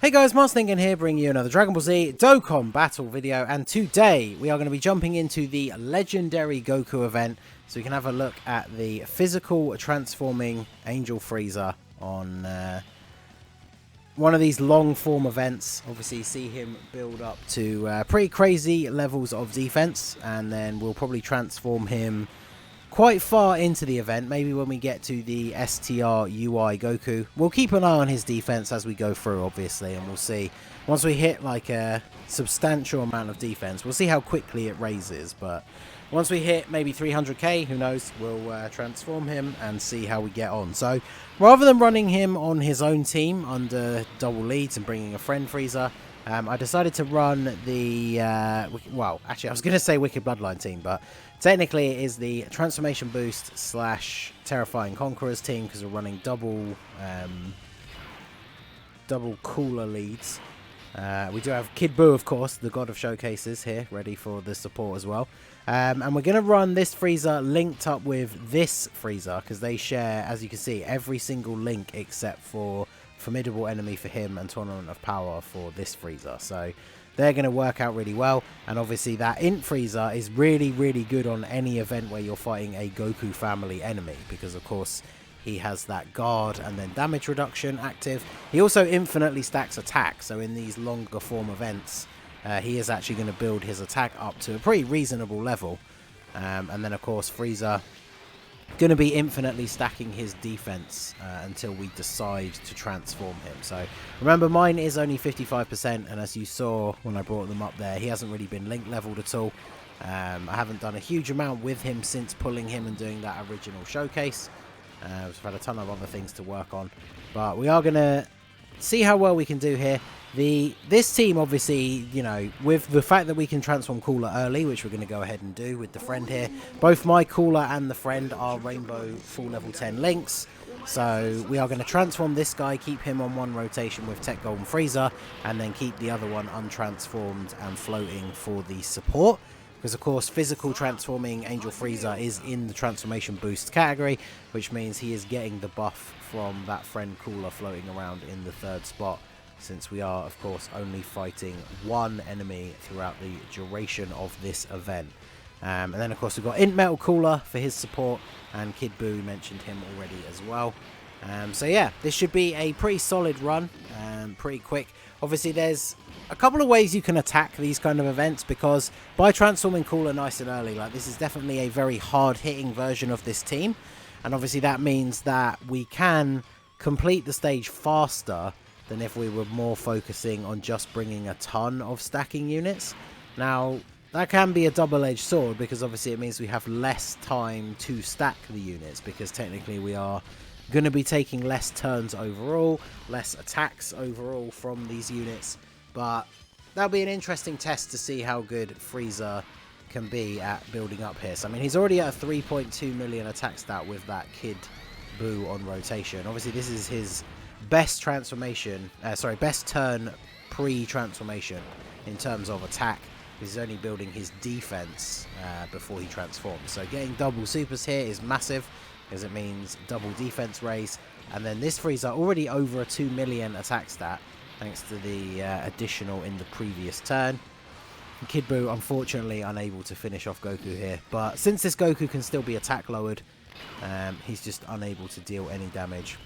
Hey guys, Thinking here, bringing you another Dragon Ball Z Dokkan battle video, and today we are going to be jumping into the legendary Goku event, so we can have a look at the physical transforming Angel Frieza on one of these long form events. Obviously you see him build up to pretty crazy levels of defense, and then we'll probably transform him quite far into the event, maybe when we get to the STR UI Goku. We'll keep an eye on his defense as we go through, obviously, and we'll see. Once we hit like a substantial amount of defense, we'll see how quickly it raises, but once we hit maybe 300k, who knows, we'll transform him and see how we get on. So rather than running him on his own team under double leads and bringing a friend Frieza, I decided to run the, well, actually I was going to say Wicked Bloodline team, but technically it is the Transformation Boost / Terrifying Conquerors team, because we're running double cooler leads. We do have Kid Buu, of course, the god of showcases here, ready for the support as well. And we're going to run this Frieza linked up with this Frieza, because they share, as you can see, every single link except for Formidable Enemy for him and Tournament of Power for this Frieza. So they're going to work out really well, and obviously that Int Frieza is really, really good on any event where you're fighting a Goku family enemy, because of course he has that guard and then damage reduction active. He also infinitely stacks attack, so in these longer form events he is actually going to build his attack up to a pretty reasonable level, and then of course Frieza going to be infinitely stacking his defense until we decide to transform him. So remember, mine is only 55%, and as you saw when I brought them up there, he hasn't really been link leveled at all. I haven't done a huge amount with him since pulling him and doing that original showcase. We've had a ton of other things to work on, but we are going to see how well we can do here. This team, obviously, you know, with the fact that we can transform Cooler early, which we're going to go ahead and do with the friend here. Both my Cooler and the friend are Rainbow full level 10 links. So we are going to transform this guy, keep him on one rotation with Tech Golden Frieza, and then keep the other one untransformed and floating for the support. Because, of course, physical transforming Angel Frieza is in the transformation boost category, which means he is getting the buff from that friend Cooler floating around in the third spot, since we are, of course, only fighting one enemy throughout the duration of this event. And then, of course, we've got Int Metal Cooler for his support, and Kid Buu, mentioned him already as well. So yeah, this should be a pretty solid run, pretty quick. Obviously, there's a couple of ways you can attack these kind of events, because by transforming Cooler nice and early, like, this is definitely a very hard-hitting version of this team, and obviously that means that we can complete the stage faster than if we were more focusing on just bringing a ton of stacking units. Now, that can be a double-edged sword, because obviously it means we have less time to stack the units, because technically we are going to be taking less turns overall, less attacks overall from these units. But that'll be an interesting test to see how good Frieza can be at building up here. So, I mean, he's already at a 3.2 million attack stat with that Kid Buu on rotation. Obviously, this is his best transformation, best turn pre-transformation in terms of attack. He's only building his defense before he transforms. So getting double supers here is massive, because it means double defense raise. And then this Frieza already over a 2 million attack stat, thanks to the additional in the previous turn. And Kid Buu, unfortunately, unable to finish off Goku here. But since this Goku can still be attack lowered, he's just unable to deal any damage.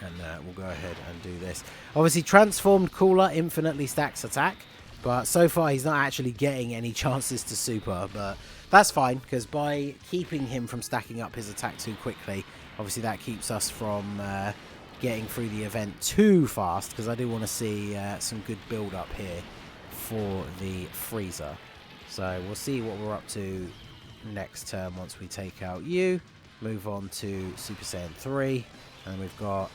And we'll go ahead and do this. Obviously, transformed Cooler infinitely stacks attack, but so far he's not actually getting any chances to super. But that's fine, because by keeping him from stacking up his attack too quickly, obviously that keeps us from getting through the event too fast, because I do want to see some good build up here for the Frieza. So we'll see what we're up to next turn once we take out you. Move on to Super Saiyan 3, and we've got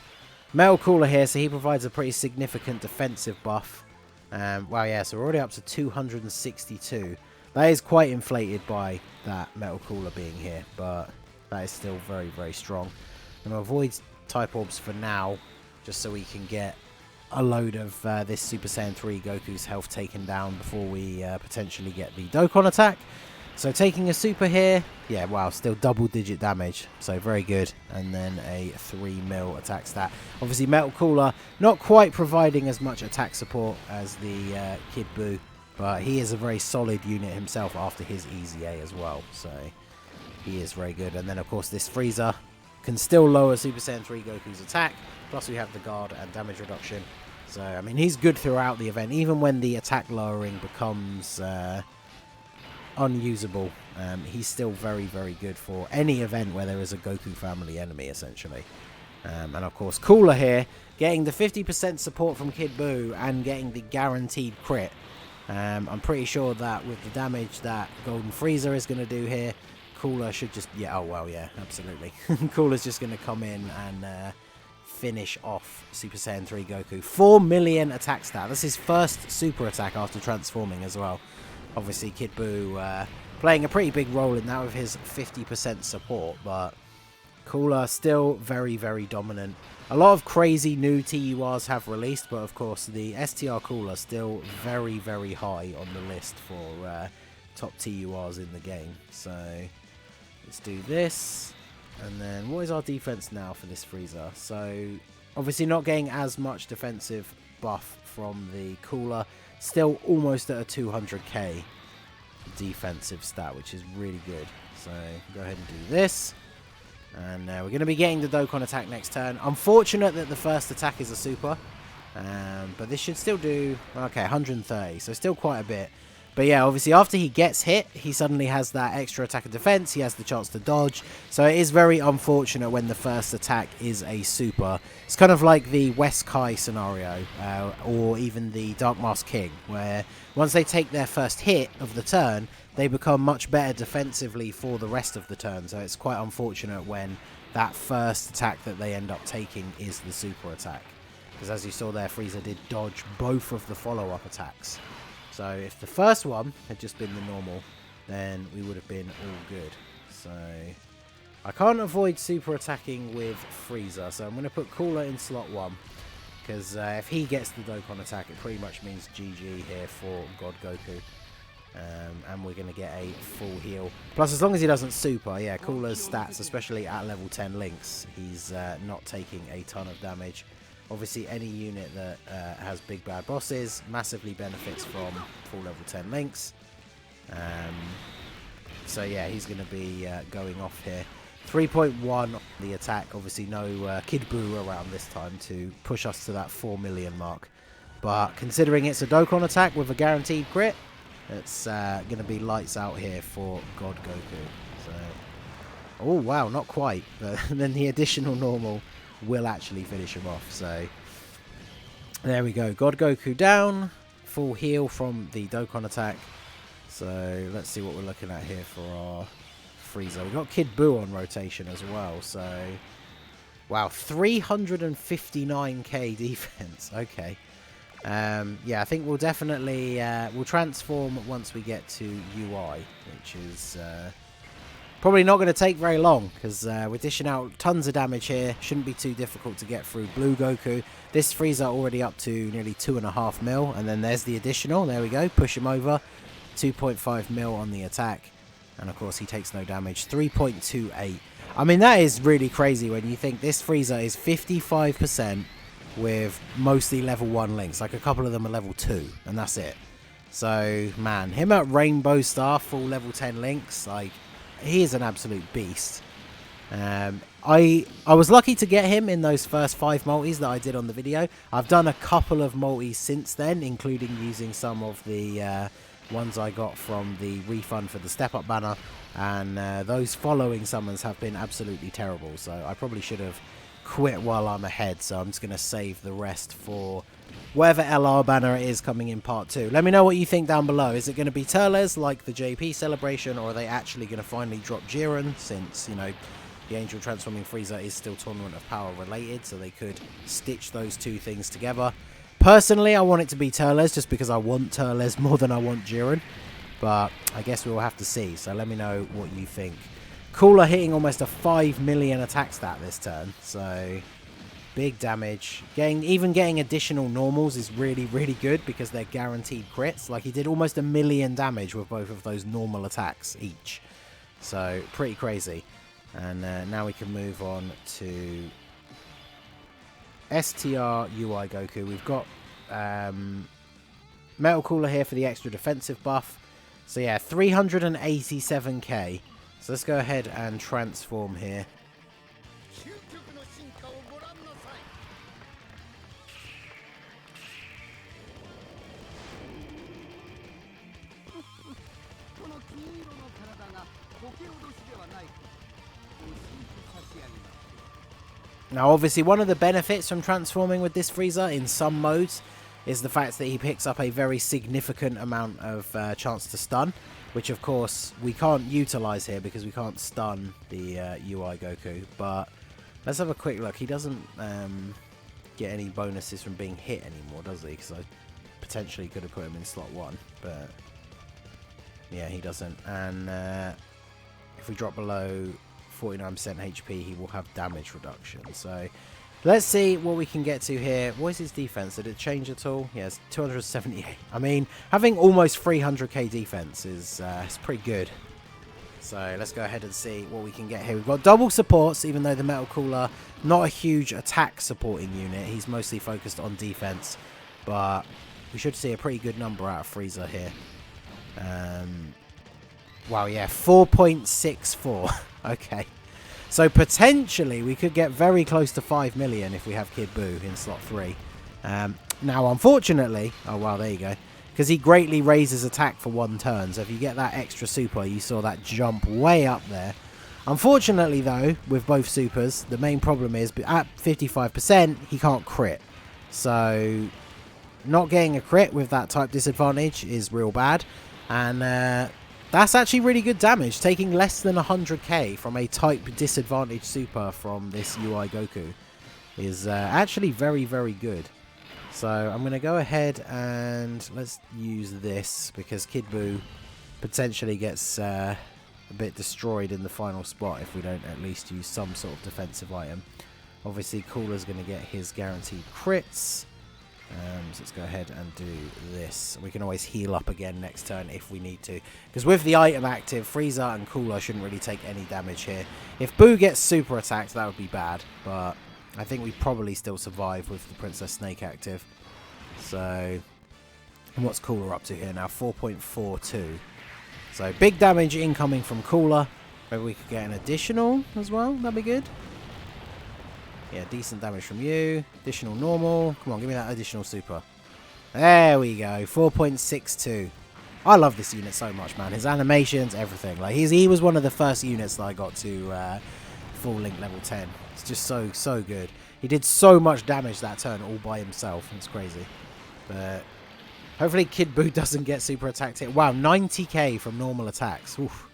Metal Cooler here, so he provides a pretty significant defensive buff. Wow, yeah, so we're already up to 262. That is quite inflated by that Metal Cooler being here, but that is still very, very strong. I'm going to avoid Type Orbs for now, just so we can get a load of this Super Saiyan 3 Goku's health taken down before we potentially get the Dokkan attack. So taking a super here, yeah, wow, still double-digit damage, so very good. And then a 3 mil attack stat. Obviously, Metal Cooler not quite providing as much attack support as the Kid Buu, but he is a very solid unit himself after his Easy A as well, so he is very good. And then, of course, this FRIEZA can still lower Super Saiyan 3 Goku's attack, plus we have the guard and damage reduction. So, I mean, he's good throughout the event, even when the attack lowering becomes unusable. He's still very, very good for any event where there is a Goku family enemy, essentially. And of course, Cooler here, getting the 50% support from Kid Buu and getting the guaranteed crit. I'm pretty sure that with the damage that Golden Frieza is going to do here, Cooler should just... yeah, oh, well, yeah, absolutely. Cooler's just going to come in and finish off Super Saiyan 3 Goku. 4 million attack stat. That's his first super attack after transforming as well. Obviously, Kid Buu playing a pretty big role in that with his 50% support, but Cooler still very, very dominant. A lot of crazy new TURs have released, but of course the STR Cooler still very, very high on the list for top TURs in the game. So let's do this. And then what is our defense now for this Frieza? So obviously not getting as much defensive buff from the Cooler. Still almost at a 200k defensive stat, which is really good. So go ahead and do this. And we're going to be getting the Dokkan attack next turn. Unfortunate that the first attack is a super. But this should still do... okay, 130. So still quite a bit. But yeah, obviously after he gets hit, he suddenly has that extra attack and defense. He has the chance to dodge. So it is very unfortunate when the first attack is a super. It's kind of like the West Kai scenario, or even the Dark Mask King, where once they take their first hit of the turn, they become much better defensively for the rest of the turn. So it's quite unfortunate when that first attack that they end up taking is the super attack. Because as you saw there, Frieza did dodge both of the follow-up attacks. So if the first one had just been the normal, then we would have been all good. So I can't avoid super attacking with Frieza, so I'm going to put Cooler in slot 1. Because if he gets the Dokkan attack, it pretty much means GG here for God Goku. And we're going to get a full heal. Plus, as long as he doesn't super, yeah, Cooler's stats, especially at level 10 links, he's not taking a ton of damage. Obviously, any unit that has big bad bosses massively benefits from full level 10 links. So yeah, he's going to be going off here. 3.1 on the attack. Obviously, no Kid Buu around this time to push us to that 4 million mark. But considering it's a Dokkan attack with a guaranteed crit, it's going to be lights out here for God Goku. So, oh wow, not quite. But then the additional normal will actually finish him off. So there we go. God Goku down. Full heal from the Dokkan attack. So let's see what we're looking at here for our Frieza. We've got Kid Buu on rotation as well. So wow, 359k defense. Okay. Yeah, I think we'll definitely we'll transform once we get to UI, which is probably not going to take very long, because we're dishing out tons of damage here. Shouldn't be too difficult to get through Blue Goku. This Frieza already up to nearly 2.5 mil, and then there's the additional. There we go, push him over. 2.5 mil on the attack, and of course he takes no damage. 3.28. I mean, that is really crazy when you think this Frieza is 55% with mostly level 1 links. Like a couple of them are level 2, and that's it. So man, him at Rainbow Star full level 10 links, like, he is an absolute beast. I was lucky to get him in those first 5 multis that I did on the video. I've done a couple of multis since then, including using some of the ones I got from the refund for the step up banner, and those following summons have been absolutely terrible. So I probably should have quit while I'm ahead, so I'm just going to save the rest for whatever LR banner it is coming in part 2. Let me know what you think down below. Is it going to be Turles like the JP celebration, or are they actually going to finally drop Jiren, since, you know, the Angel Transforming Frieza is still Tournament of Power related, so they could stitch those two things together. Personally, I want it to be Turles, just because I want Turles more than I want Jiren, but I guess we will have to see, so let me know what you think. Cooler hitting almost a 5 million attack stat this turn, so Big damage. Even getting additional normals is really, really good because they're guaranteed crits. Like, he did almost 1,000,000 damage with both of those normal attacks each. So, pretty crazy. And now we can move on to STR UI Goku. We've got Metal Cooler here for the extra defensive buff. So, yeah, 387k. So, let's go ahead and transform here. Now, obviously, one of the benefits from transforming with this Frieza in some modes is the fact that he picks up a very significant amount of chance to stun, which, of course, we can't utilize here because we can't stun the UI Goku. But let's have a quick look. He doesn't get any bonuses from being hit anymore, does he? Because I potentially could have put him in slot 1, but yeah, he doesn't. And if we drop below 49% HP, he will have damage reduction. So let's see what we can get to here. What is his defense? Did it change at all? Yes, 278. I mean, having almost 300k defense is pretty good. So let's go ahead and see what we can get here. We've got double supports, even though the Metal Cooler, not a huge attack supporting unit. He's mostly focused on defense, but we should see a pretty good number out of Frieza here. Wow, yeah, 4.64. Okay. So potentially we could get very close to 5 million if we have Kid Buu in slot 3. Now, unfortunately... Oh, wow, there you go. Because he greatly raises attack for 1 turn. So if you get that extra super, you saw that jump way up there. Unfortunately, though, with both supers, the main problem is at 55%, he can't crit. So not getting a crit with that type disadvantage is real bad. And that's actually really good damage. Taking less than 100k from a type disadvantage super from this UI Goku is actually very, very good. So I'm going to go ahead and let's use this because Kid Buu potentially gets a bit destroyed in the final spot if we don't at least use some sort of defensive item. Obviously, Cooler's going to get his guaranteed crits. So let's go ahead and do this. We can always heal up again next turn if we need to. Because with the item active, Frieza and Cooler shouldn't really take any damage here. If Buu gets super attacked, that would be bad. But I think we probably still survive with the Princess Snake active. So, and what's Cooler up to here now? 4.42. So big damage incoming from Cooler. Maybe we could get an additional as well. That'd be good. Yeah, decent damage from you. Additional normal. Come on, give me that additional super. There we go. 4.62. I love this unit so much, man. His animations, everything. Like he was one of the first units that I got to full link level 10. It's just so good. He did so much damage that turn all by himself. It's crazy. But hopefully Kid Buu doesn't get super attacked here. Wow, 90k from normal attacks. Oof.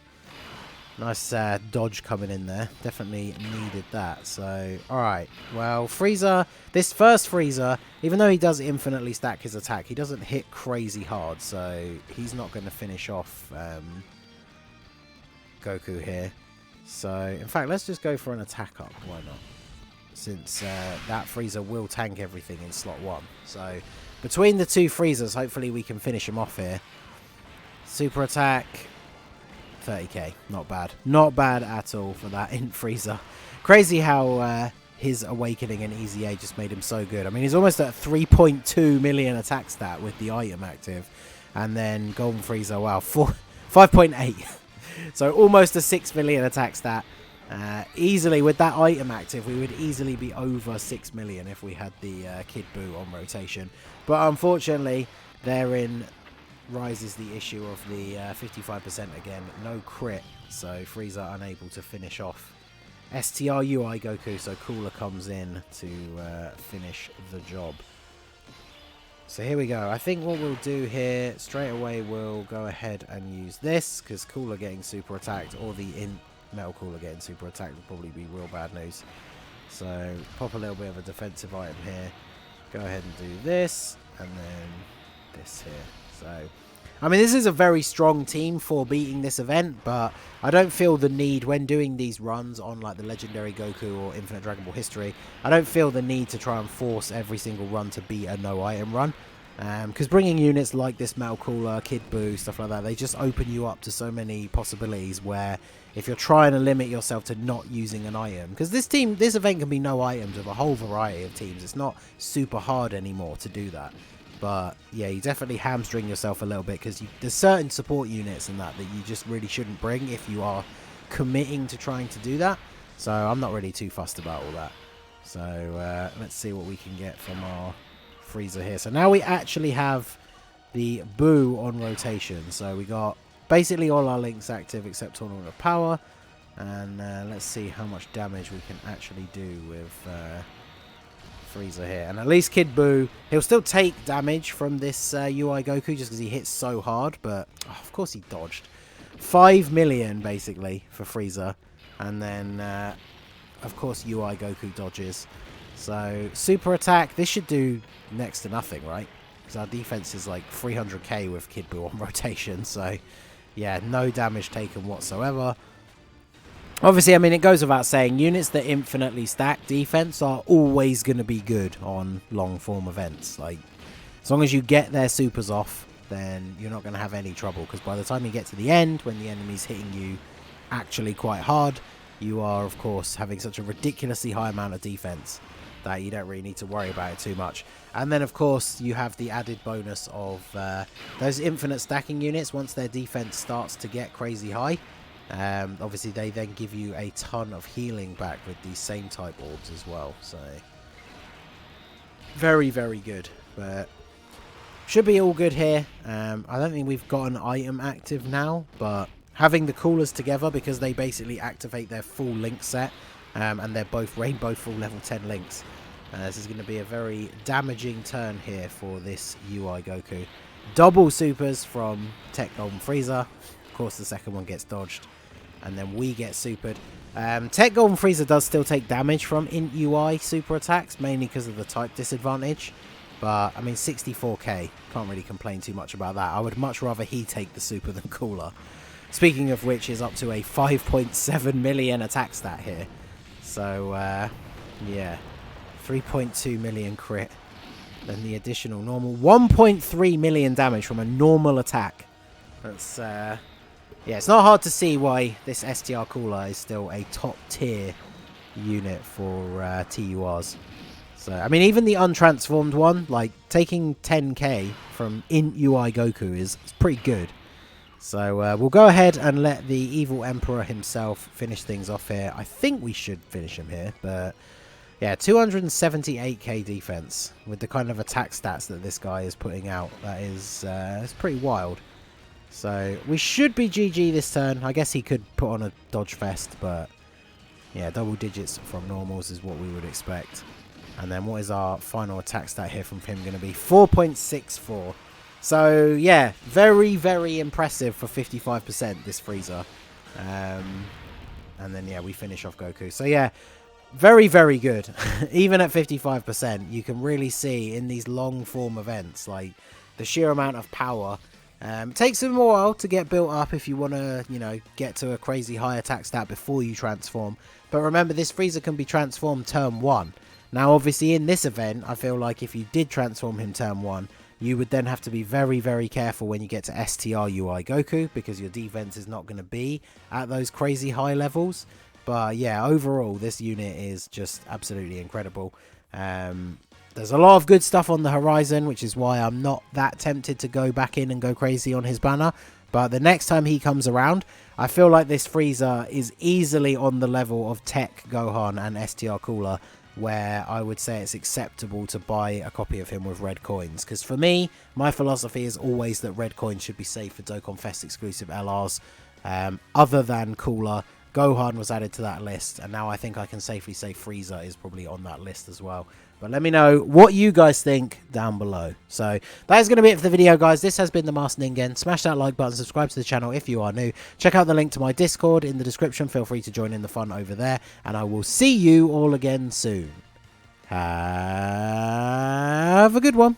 Nice dodge coming in there. Definitely needed that. So, alright. Well, Frieza, this first Frieza, even though he does infinitely stack his attack, he doesn't hit crazy hard. So, he's not going to finish off Goku here. So, in fact, let's just go for an attack up. Why not? Since that Frieza will tank everything in slot 1. So, between the two Friezas, hopefully we can finish him off here. Super attack... 30k, not bad. Not bad at all for that in Frieza. Crazy how his Awakening and Easy A just made him so good. I mean, he's almost at 3.2 million attack stat with the item active. And then Golden Frieza, wow, 5.8. So almost a 6 million attack stat. Easily, with that item active, we would easily be over 6 million if we had the Kid Buu on rotation. But unfortunately, therein rises the issue of the 55% again. No crit, so Frieza unable to finish off STR UI Goku, so Cooler comes in to finish the job. So here we go. I think what we'll do here, straight away we'll go ahead and use this, because Cooler getting super attacked, or the Metal Cooler getting super attacked would probably be real bad news. So pop a little bit of a defensive item here. Go ahead and do this, and then this here. So I mean, this is a very strong team for beating this event, but I don't feel the need when doing these runs on like the Legendary Goku or Infinite Dragon Ball History. I don't feel the need to try and force every single run to be a no item run. Because bringing units like this Metal Cooler, Kid Buu, stuff like that, they just open you up to so many possibilities where if you're trying to limit yourself to not using an item, because this event can be no items with a whole variety of teams. It's not super hard anymore to do that. But yeah, you definitely hamstring yourself a little bit because there's certain support units and that you just really shouldn't bring if you are committing to trying to do that. So I'm not really too fussed about all that. So let's see what we can get from our FRIEZA here. So now we actually have the Buu on rotation. So we got basically all our links active except Tournament of Power. And let's see how much damage we can actually do with FRIEZA here. And at least Kid Buu, he'll still take damage from this UI Goku just because he hits so hard. But of course he dodged. 5 million basically for FRIEZA. And then of course UI Goku dodges. So super attack, this should do next to nothing, right? Because our defense is like 300k with Kid Buu on rotation. So yeah, no damage taken whatsoever. Obviously, I mean, it goes without saying, units that infinitely stack defense are always going to be good on long form events. Like, as long as you get their supers off, then you're not going to have any trouble. Because by the time you get to the end, when the enemy's hitting you actually quite hard, you are, of course, having such a ridiculously high amount of defense that you don't really need to worry about it too much. And then, of course, you have the added bonus of those infinite stacking units. Once their defense starts to get crazy high, obviously they then give you a ton of healing back with these same type orbs as well. So very, very good. But should be all good here. I don't think we've got an item active now, but having the coolers together, because they basically activate their full link set, and they're both Rainbow Full level 10 links. This is going to be a very damaging turn here for this UI Goku. Double supers from Tech Golden FRIEZA. Of course, the second one gets dodged. And then we get supered. Tech Golden FRIEZA does still take damage from Int UI super attacks, mainly because of the type disadvantage. But, I mean, 64k. Can't really complain too much about that. I would much rather he take the super than Cooler. Speaking of which, is up to a 5.7 million attack stat here. So, yeah. 3.2 million crit. Then the additional normal. 1.3 million damage from a normal attack. That's, yeah, it's not hard to see why this STR Cooler is still a top tier unit for TURs. So, I mean, even the untransformed one, like, taking 10k from Int UI Goku is pretty good. So, we'll go ahead and let the Evil Emperor himself finish things off here. I think we should finish him here, but yeah, 278k defense with the kind of attack stats that this guy is putting out. That is it's pretty wild. So, we should be GG this turn. I guess he could put on a dodge fest, but yeah, double digits from normals is what we would expect. And then what is our final attack stat here from him going to be? 4.64. So, yeah, very, very impressive for 55%, this FRIEZA. And then, yeah, we finish off Goku. So, yeah, very, very good. Even at 55%, you can really see in these long-form events, like, the sheer amount of power. It takes them a while to get built up if you want to, you know, get to a crazy high attack stat before you transform. But remember, this FRIEZA can be transformed turn 1. Now, obviously, in this event, I feel like if you did transform him turn 1, you would then have to be very, very careful when you get to STR UI Goku, because your defense is not going to be at those crazy high levels. But yeah, overall, this unit is just absolutely incredible. There's a lot of good stuff on the horizon, which is why I'm not that tempted to go back in and go crazy on his banner. But the next time he comes around, I feel like this FRIEZA is easily on the level of Tech Gohan and STR Cooler, where I would say it's acceptable to buy a copy of him with red coins. Because for me, my philosophy is always that red coins should be saved for Dokkan Fest exclusive LRs. Other than Cooler, Gohan was added to that list, and now I think I can safely say FRIEZA is probably on that list as well. But let me know what you guys think down below. So that is going to be it for the video, guys. This has been the Master Ningen. Smash that like button, subscribe to the channel if you are new. Check out the link to my Discord in the description. Feel free to join in the fun over there, and I will see you all again soon. Have a good one.